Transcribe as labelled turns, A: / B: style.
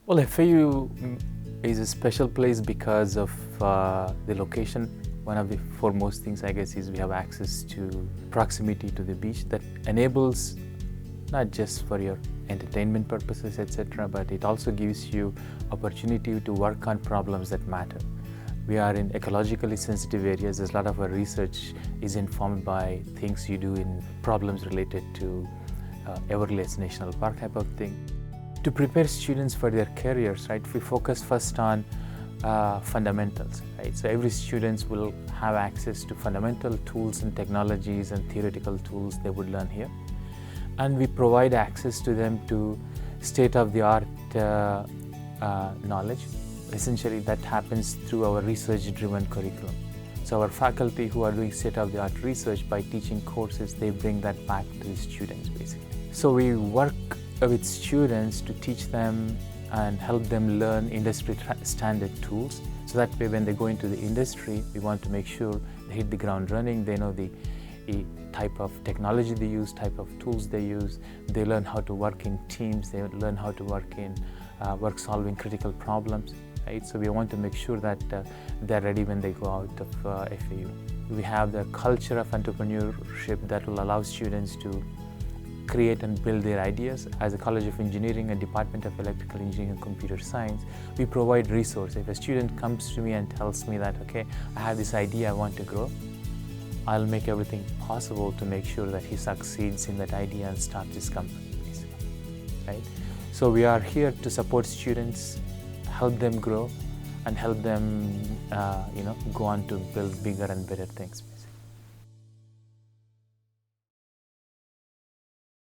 A: Well, FAU is a special place because of the location. One of the foremost things, I guess, is we have access to proximity to the beach that enables not just for your entertainment purposes, etc., but it also gives you opportunity to work on problems that matter. We are in ecologically sensitive areas. There's a lot of our research is informed by things you do in problems related to Everglades National Park type of thing. To prepare students for their careers, right, we focus first on fundamentals, right? So every student will have access to fundamental tools and technologies and theoretical tools they would learn here. And we provide access to them to state-of-the-art knowledge. Essentially, that happens through our research-driven curriculum. So our faculty who are doing state-of-the-art research, by teaching courses, they bring that back to the students, basically. So we work with students to teach them and help them learn industry standard tools. So that way, when they go into the industry, we want to make sure they hit the ground running. They know the type of technology they use, type of tools they use. They learn how to work in teams. They learn how to work in solving critical problems. Right? So we want to make sure that they're ready when they go out of FAU. We have the culture of entrepreneurship that will allow students to create and build their ideas. As a College of Engineering and Department of Electrical Engineering and Computer Science, we provide resources. If a student comes to me and tells me that, okay, I have this idea, I want to grow, I'll make everything possible to make sure that he succeeds in that idea and starts his company, basically, right? So we are here to support students, help them grow, and help them, go on to build bigger and better things.